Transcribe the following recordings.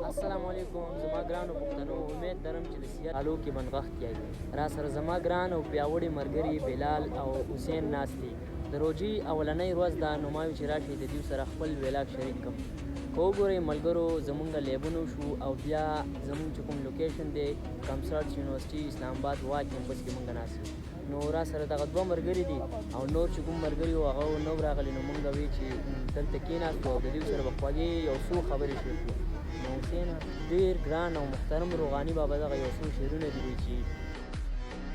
السلام علیکم زما ګرانو پښتنو امید لرم چې د صحت حالو کې بنغښت یاست را سره زما ګران او پیاوړي ملګري بلال او حسین ناست دي د روژې اولنۍ ورځ ده نو ما ویل چې راشئ د دوی سره خپل ویلاګ شریک کړم که وګورئ ملګرو زموږ لیبونو شو او بیا زموږ چې کوم لوکیشن دی کمسارټ یونیورسټي اسلام آباد وا کیمپس کې موږ ناست یو نو را سره دغه دوه ملګري دي او نور چې کوم ملګري وو هغه نو راغلي نو موږ وی چې دلته کېناستو او د دوی سره به خوږې یو څو خبرې شروع کړو نو حسین ډېر ګران او محترم روغاني بابا دغه یو څو شعرونه دي وایي چې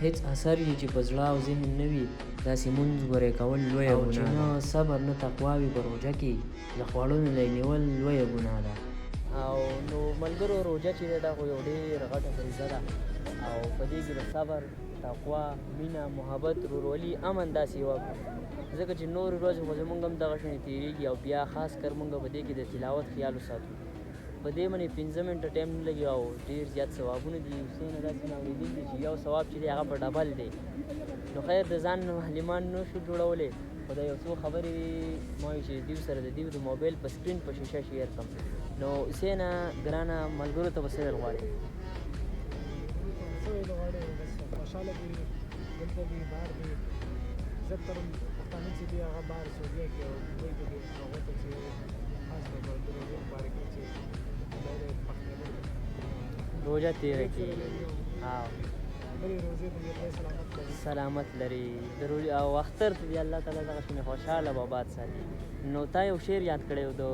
هیڅ اثر یې چې په زړه او ذهن نه وي داسې مونځ ګورې کول لویه ګناه ده او چې نه صبر نه تقوا وي په روژه کې له خوړو نه لږ نیول لویه ګناه ده او نو ملګرو روژه چې دی دا خو یو ډېر غټه فریضه ده او په دې کې د صبر تقوا مینه محبت ورورولي امن داسې یوه ځکه چې نورې ورځې خو زموږ هم دغه شانې تېرېږي او بیا خاص کر موږ په دې کې د تلاوت خیال وساتو په دې باندې 15 منټه ټایم نه لګي او ډېر زیات ثوابونه دي حسینه داسې مې اورېدلي دي چې یو ثواب چې دی هغه په ډبل دی نو خیر د ځان معلمان نه شو جوړولی خو دا یو څو خبرې ما وایي چې دوی سره د دوی د موبایل په سکرین په شیشه شیر کړم نو حسینه ګرانه ملګرو ته به څه ویل غواړې څه ویل غواړې بس خوشحاله دي دلته دي بهر دي زیاتره پښتانه چې دي هغه بهر سعودیه کې او دوی کې دي هغو ته چې خاص په د روژې مبارک چې روژه تیره کړي بلې روژې ته خدای سلامت لري د روژې او اختر ته دې الله تعالی دغه شانې خوشحاله به آباد ساتي نو تا یو شعر یاد کړی و د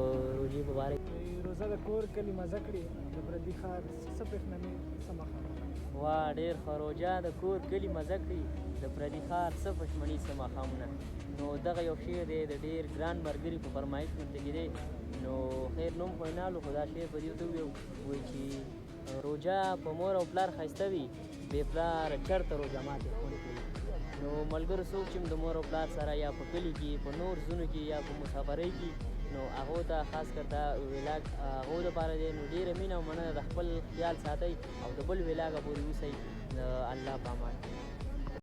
روژې په باره کې روژه د کور کلي مزه کړي د پردي ښار څه پېښنمې څه مخه وا ډېر ښه روژه د کور کلي مزه کړي د پردي ښار څه پشمني څه ماښامونه نو دغه یو شعر دی د ډېر ګران ملګري په فرمایش منتګي دی نو خیر نوم خو یې نالو خو دا شعر په دې ته ووایي چې روژه په مور او پلار ښایسته وي بې پلاره چېرته روژه ماتې خونې کوي نو ملګرو څوک چې د مور او پلار سره یا په کلي کې په نور ځونو کې یا په مسافرۍ کې نو هغو ته خاص کر دا ویلاګ هغو دپاره دی نو ډېره مینه او مننه د خپل خیال ساتئ او د بل ویلاګه پورې اوسئ د الله په امان